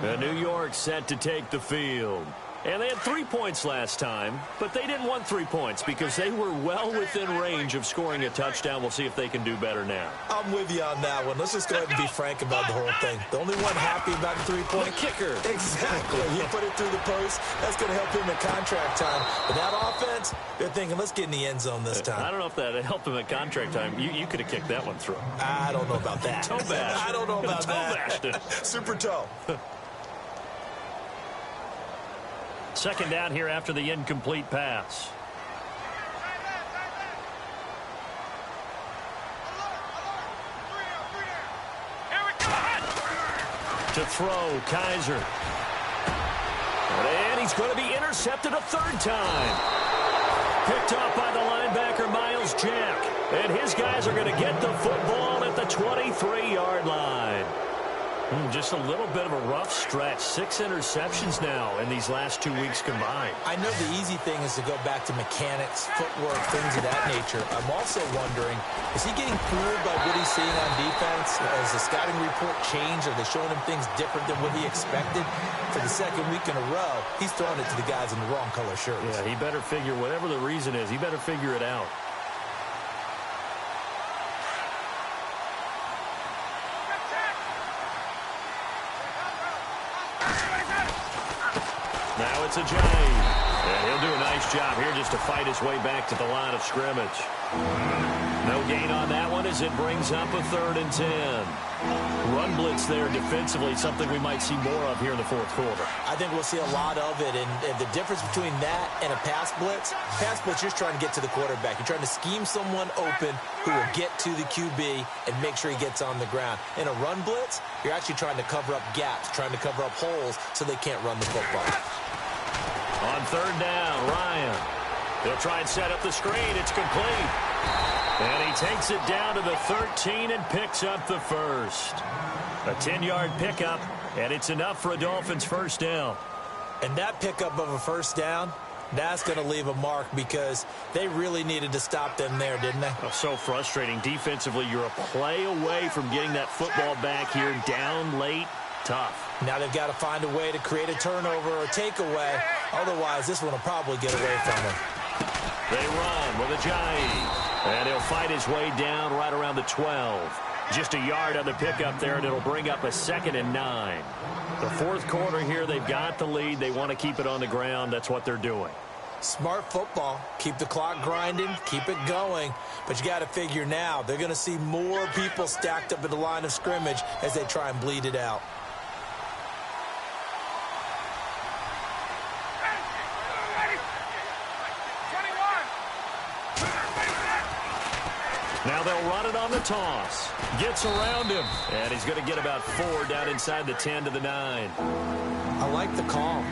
S2: And New York set to take the field. And they had 3 points last time, but they didn't want 3 points because they were well within range of scoring a touchdown. We'll see if they can do better now.
S3: I'm with you on that one. Let's just go ahead and be frank about the whole thing. The only one happy about the 3-point
S2: kicker.
S3: Exactly. He put it through the post. That's going to help him at contract time. But that offense, they're thinking, let's get in the end zone this time.
S2: I don't know if that helped him at contract time. You could have kicked that one through.
S3: I don't know about that.
S2: Toe bash.
S3: I don't know about
S2: toe
S3: that.
S2: bashed.
S3: Super toe.
S2: 2nd down here after the incomplete pass. To throw, Kaiser. And he's going to be intercepted a 3rd time. Picked off by the linebacker, Miles Jack. And his guys are going to get the football at the 23-yard line. Just a little bit of a rough stretch. 6 interceptions now in these last 2 weeks combined.
S3: I know the easy thing is to go back to mechanics, footwork, things of that nature. I'm also wondering, is he getting fooled by what he's seeing on defense? Has the scouting report changed? Are they showing him things different than what he expected? For the 2nd week in a row, he's throwing it to the guys in the wrong color shirts.
S2: Yeah, he better figure, whatever the reason is, he better figure it out. Now it's Ajayi. And he'll do a nice job here just to fight his way back to the line of scrimmage. No gain on that one as it brings up a 3rd and 10. Run blitz there defensively, something we might see more of here in the 4th quarter.
S3: I think we'll see a lot of it, and the difference between that and a pass blitz, you're just trying to get to the quarterback. You're trying to scheme someone open who will get to the QB and make sure he gets on the ground. In a run blitz, you're actually trying to cover up gaps, trying to cover up holes so they can't run the football.
S2: On 3rd down, Ryan. They'll try and set up the screen. It's complete. And he takes it down to the 13 and picks up the first. A 10-yard pickup, and it's enough for a Dolphins first down.
S3: And that pickup of a first down, that's going to leave a mark because they really needed to stop them there, didn't they?
S2: Oh, so frustrating. Defensively, you're a play away from getting that football back here down late. Tough.
S3: Now they've got to find a way to create a turnover or takeaway. Otherwise, this one will probably get away from them.
S2: They run with Ajayi. And he'll fight his way down right around the 12. Just a yard on the pickup there, and it'll bring up a 2nd and 9. The fourth quarter here, they've got the lead. They want to keep it on the ground. That's what they're doing.
S3: Smart football. Keep the clock grinding. Keep it going. But you got to figure now, they're going to see more people stacked up at the line of scrimmage as they try and bleed it out.
S2: Now they'll run it on the toss. Gets around him. And he's going to get about 4 down inside the 10 to the 9.
S3: I like the call.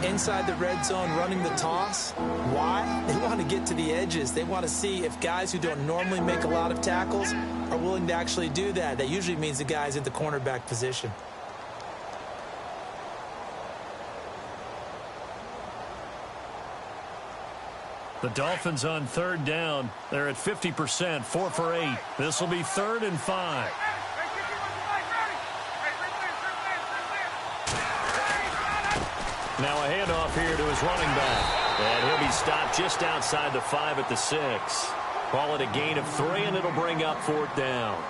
S3: Inside the red zone running the toss. Why? They want to get to the edges. They want to see if guys who don't normally make a lot of tackles are willing to actually do that. That usually means the guy's at the cornerback position.
S2: The Dolphins on 3rd down. They're at 50%, 4 for 8. This will be 3rd and 5. Now a handoff here to his running back. And he'll be stopped just outside the 5 at the 6. Call it a gain of 3, and it'll bring up 4th down.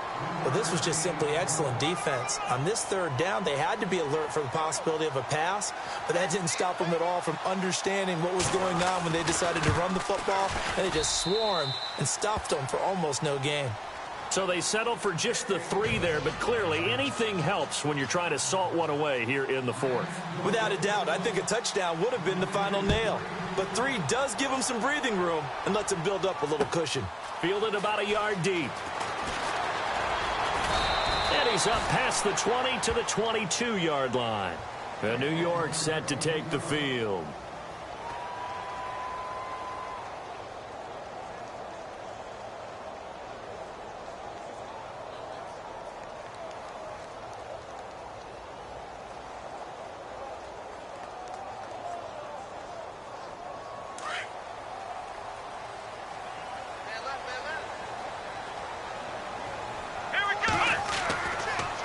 S3: Well, this was just simply excellent defense. On this 3rd down, they had to be alert for the possibility of a pass, but that didn't stop them at all from understanding what was going on when they decided to run the football, and they just swarmed and stopped them for almost no gain.
S2: So they settled for just the 3 there, but clearly anything helps when you're trying to salt one away here in the 4th.
S3: Without a doubt, I think a touchdown would have been the final nail. But 3 does give them some breathing room and lets them build up a little cushion.
S2: Fielded about a yard deep. And he's up past the 20 to the 22-yard line. And New York set to take the field.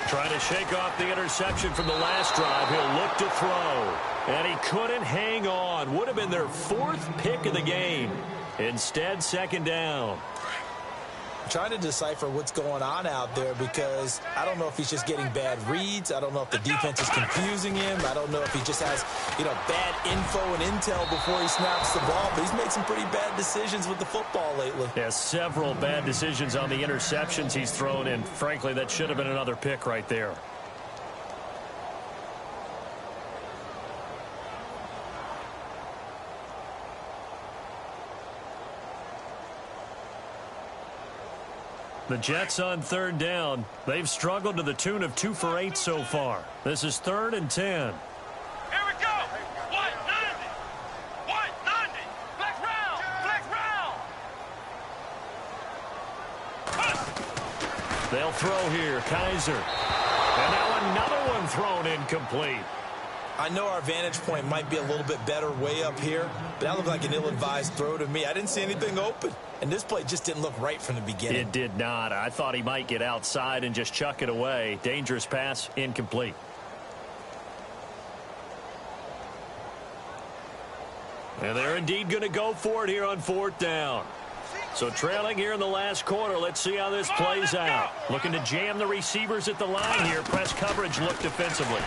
S2: Trying to shake off the interception from the last drive. He'll look to throw. And he couldn't hang on. Would have been their 4th pick of the game. Instead, 2nd down.
S3: I'm trying to decipher what's going on out there because I don't know if he's just getting bad reads. I don't know if the defense is confusing him. I don't know if he just has, bad info and intel before he snaps the ball. But he's made some pretty bad decisions with the football lately.
S2: Yeah, several bad decisions on the interceptions he's thrown in. Frankly, that should have been another pick right there. The Jets on 3rd down. They've struggled to the tune of 2 for 8 so far. This is 3rd and 10.
S4: Here we go. 190. 190. Flex round. Flex round.
S2: They'll throw here. Kaiser. And now another one thrown incomplete.
S3: I know our vantage point might be a little bit better way up here, but that looked like an ill-advised throw to me. I didn't see anything open, and this play just didn't look right from the beginning.
S2: It did not. I thought he might get outside and just chuck it away. Dangerous pass, incomplete. And they're indeed going to go for it here on 4th down. So trailing here in the last quarter, let's see how this plays out. Looking to jam the receivers at the line here. Press coverage look defensively.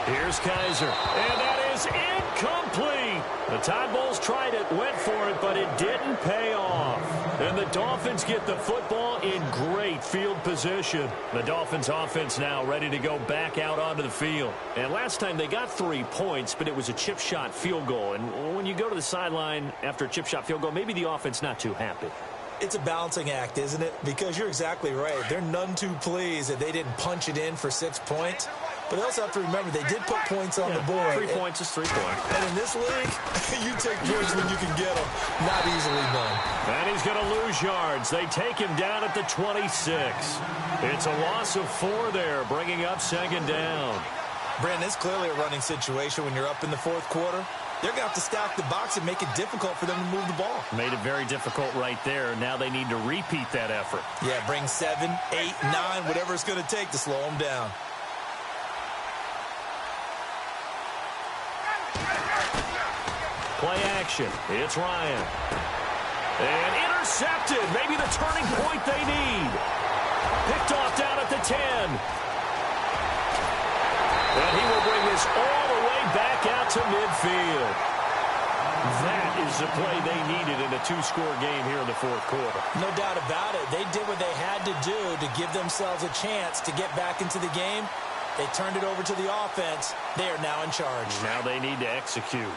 S2: Here's Kaiser, and that is incomplete. The Tide Bulls tried it, went for it, but it didn't pay off. And the Dolphins get the football in great field position. The Dolphins offense now ready to go back out onto the field. And last time they got 3 points, but it was a chip shot field goal. And when you go to the sideline after a chip shot field goal, maybe the offense not too happy.
S3: It's a balancing act, isn't it? Because you're exactly right. They're none too pleased that they didn't punch it in for 6 points. But they also have to remember they did put points on the board.
S2: 3 points is 3 points.
S3: And in this league, you take points when you can get them. Not easily done.
S2: And he's going to lose yards. They take him down at the 26. It's a loss of 4 there, bringing up second down.
S3: Brandon, it's clearly a running situation when you're up in the fourth quarter. They're going to have to stack the box and make it difficult for them to move the ball.
S2: Made it very difficult right there. Now they need to repeat that effort.
S3: Yeah, bring 7, 8, 9, whatever it's going to take to slow them down.
S2: Play action. It's Ryan. And intercepted. Maybe the turning point they need. Picked off down at the 10. And he will bring this all the way back out to midfield. That is the play they needed in a 2-score game here in the fourth quarter.
S3: No doubt about it. They did what they had to do to give themselves a chance to get back into the game. They turned it over to the offense. They are now in charge.
S2: Now they need to execute.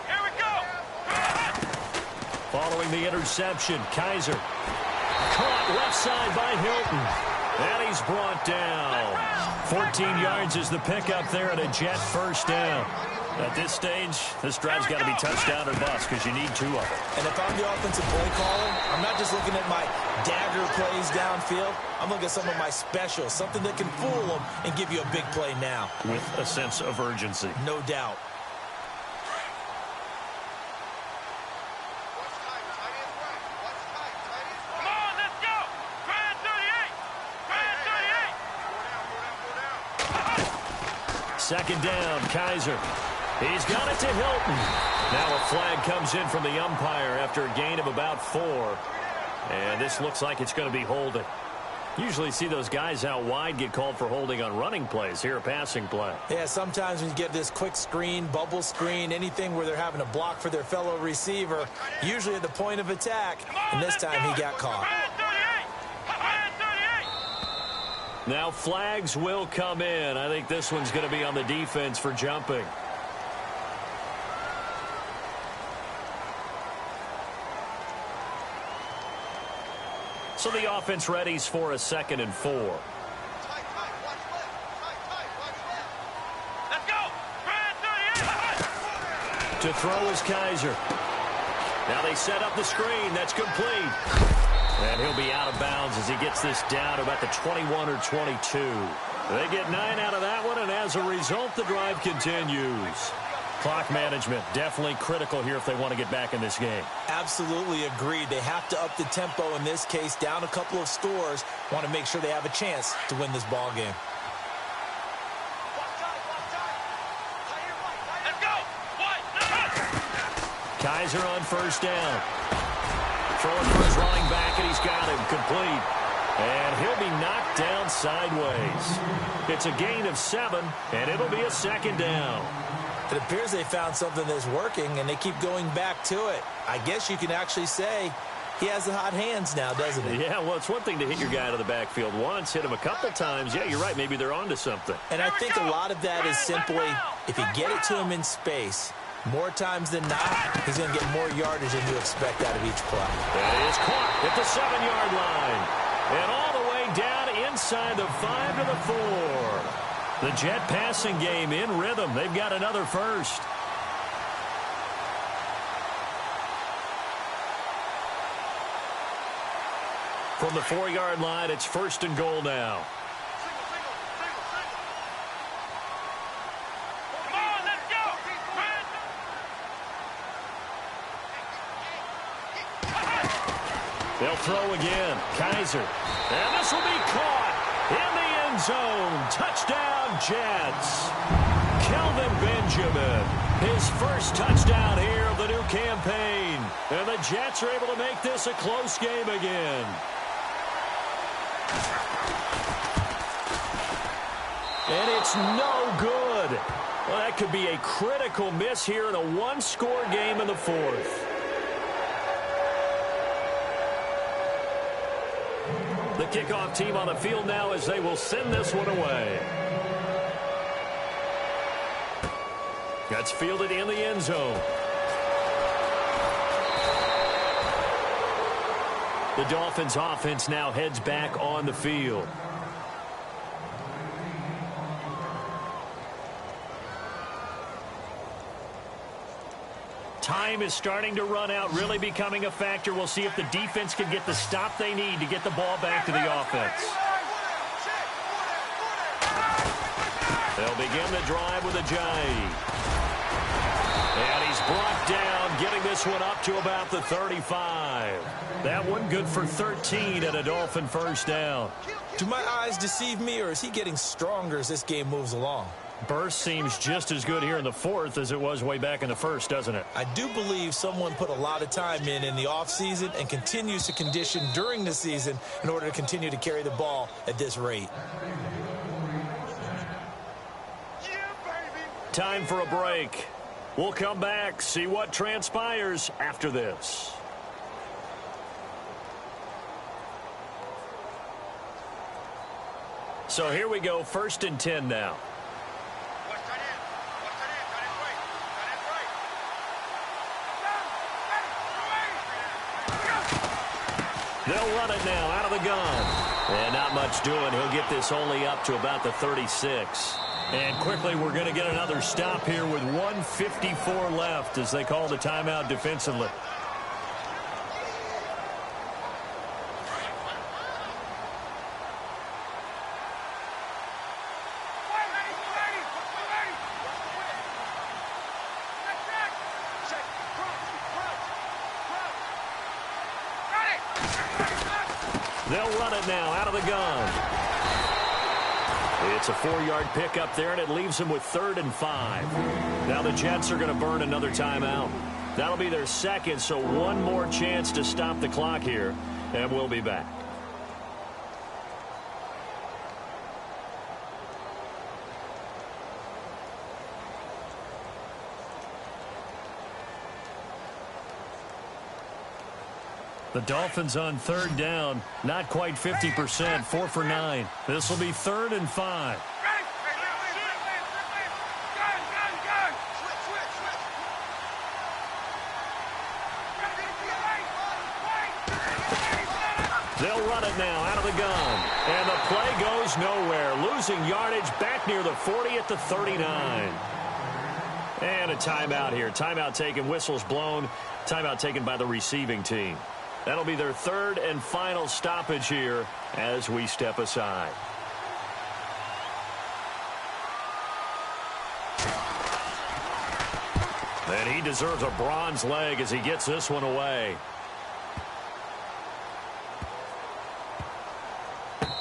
S4: Here we go.
S2: Following the interception, Kaiser. Caught left side by Hilton. And he's brought down. 14 yards is the pickup there at a Jet first down. At this stage, this drive's got to be touchdown or bust because you need 2 of them.
S3: And if I'm the offensive play caller, I'm not just looking at my dagger plays downfield. I'm looking at some of my specials, something that can fool them and give you a big play now.
S2: With a sense of urgency.
S3: No doubt.
S2: Second down, Kaiser. He's got it to Hilton. Now a flag comes in from the umpire after a gain of about 4. And this looks like it's going to be holding. Usually see those guys out wide get called for holding on running plays. Here a passing play.
S3: Yeah, sometimes when you get this quick screen, bubble screen, anything where they're having to block for their fellow receiver, usually at the point of attack, and this time he got caught.
S2: Now flags will come in. I think this one's going to be on the defense for jumping. So the offense readies for a 2nd and 4.
S4: Let's go.
S2: To throw is Kaiser. Now they set up the screen. That's complete. And he'll be out of bounds as he gets this down to about the 21 or 22. They get 9 out of that one, and as a result, the drive continues. Clock management, definitely critical here if they want to get back in this game.
S3: Absolutely agreed. They have to up the tempo in this case, down a couple of scores. Want to make sure they have a chance to win this ball game.
S4: Let's go.
S2: Kaiser on first down. Throwing for his running back, and he's got him complete. And he'll be knocked down sideways. It's a gain of 7, and it'll be a 2nd down.
S3: It appears they found something that's working, and they keep going back to it. I guess you can actually say he has the hot hands now, doesn't he?
S2: Yeah, well, it's one thing to hit your guy out of the backfield once, hit him a couple times. Yeah, you're right. Maybe they're onto something.
S3: And I think a lot of that is simply if you get it to him in space, more times than not, he's going to get more yardage than you expect out of each play.
S2: That is caught at the 7-yard line. And all the way down inside the 5 to the 4. The Jet passing game in rhythm. They've got another first. From the 4-yard line, it's 1st and goal now.
S4: Come on, let's go.
S2: They'll throw again. Kaiser. And this will be caught in the end zone. Touchdown, Jets. Kelvin Benjamin, his first touchdown here of the new campaign. And the Jets are able to make this a close game again. And it's no good. Well, that could be a critical miss here in a 1-score game in the 4th. The kickoff team on the field now as they will send this one away. That's fielded in the end zone. The Dolphins offense now heads back on the field. Time is starting to run out, really becoming a factor. We'll see if the defense can get the stop they need to get the ball back to the offense. They'll begin the drive with a jive. And he's brought down, getting this one up to about the 35. That one good for 13 and a Dolphin first down.
S3: Do my eyes deceive me, or is he getting stronger as this game moves along?
S2: Burst seems just as good here in the fourth as it was way back in the first, doesn't it?
S3: I do believe someone put a lot of time in the offseason and continues to condition during the season in order to continue to carry the ball at this rate.
S2: Time for a break. We'll come back, see what transpires after this. So here we go, 1st and 10 now. They'll run it now out of the gun. And not much doing. He'll get this only up to about the 36. And quickly we're going to get another stop here with 1:54 left as they call the timeout defensively. They'll run it now out of the gun. It's a 4-yard pickup there, and it leaves them with 3rd and 5. Now the Jets are going to burn another timeout. That'll be their second, so one more chance to stop the clock here, and we'll be back. The Dolphins on 3rd down, not quite 50%, 4 for 9. This will be 3rd and 5. They'll run it now out of the gun. And the play goes nowhere, losing yardage back near the 40 at the 39. And a timeout here. Timeout taken, whistles blown. Timeout taken by the receiving team. That'll be their 3rd and final stoppage here as we step aside. And he deserves a bronze leg as he gets this one away.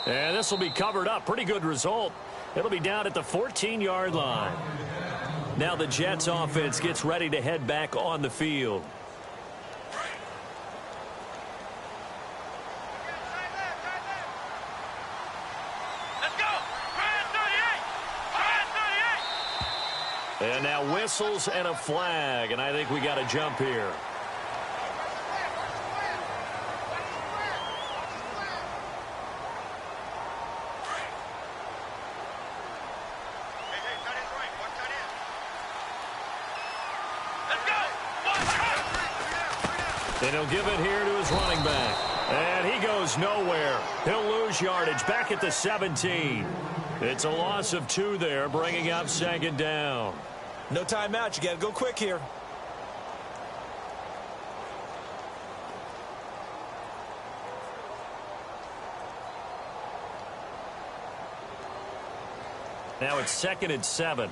S2: And this will be covered up. Pretty good result. It'll be down at the 14-yard line. Now the Jets offense gets ready to head back on the field. And now whistles and a flag, and I think we got a jump here. And he'll give it here to his running back. And he goes nowhere. He'll lose yardage back at the 17. It's a loss of 2 there, bringing up 2nd down.
S3: No timeout. You got to go quick here.
S2: Now it's 2nd and 7.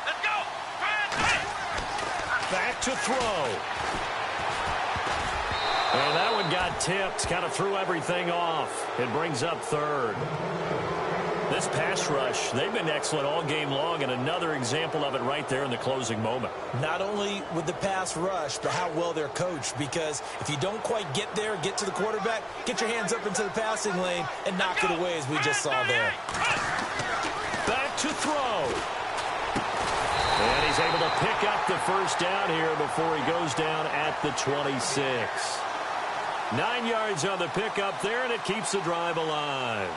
S4: Let's go!
S2: Back to throw. And that one got tipped, kind of threw everything off. It brings up 3rd. This pass rush, they've been excellent all game long, and another example of it right there in the closing moment.
S3: Not only with the pass rush, but how well they're coached, because if you don't quite get there, get to the quarterback, get your hands up into the passing lane and knock it away as we just saw there.
S2: Back to throw. And he's able to pick up the first down here before he goes down at the 26. 9 yards on the pickup there, and it keeps the drive alive.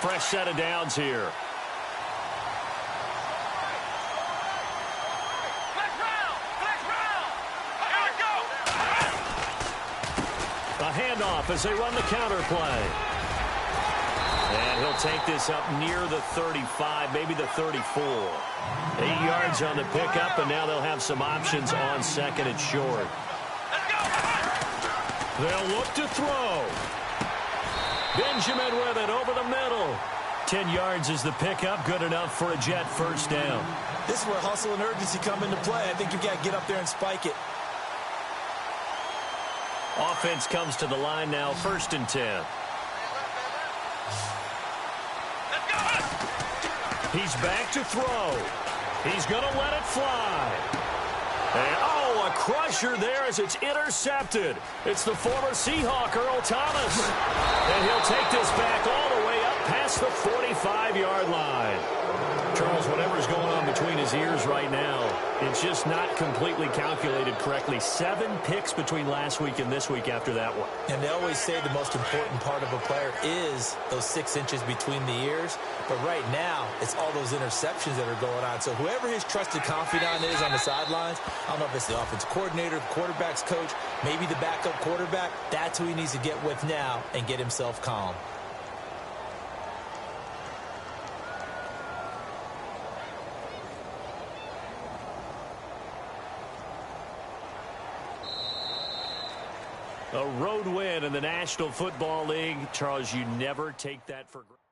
S2: Fresh set of downs here. handoff as they run the counter play. And he'll take this up near the 35, maybe the 34. 8 yards on the pickup, and now they'll have some options on second and short. They'll look to throw. Benjamin with it over the middle. 10 yards is the pickup, good enough for a Jet first down.
S3: This is where hustle and urgency come into play. I think you've got to get up there and spike it.
S2: Offense comes to the line now, 1st and 10. He's back to throw. He's going to let it fly. And, oh, a crusher there as it's intercepted. It's the former Seahawk, Earl Thomas. And he'll take this back all the way up past the 45-yard line. Charles, whatever's going on between his ears right now, it's just not completely calculated correctly. 7 picks between last week and this week after that one.
S3: And they always say the most important part of a player is those 6 inches between the ears. But right now, it's all those interceptions that are going on. So whoever his trusted confidant is on the sidelines, I don't know if it's the offensive coordinator, the quarterback's coach, maybe the backup quarterback, that's who he needs to get with now and get himself calm.
S2: A road win in the National Football League. Charles, you never take that for granted.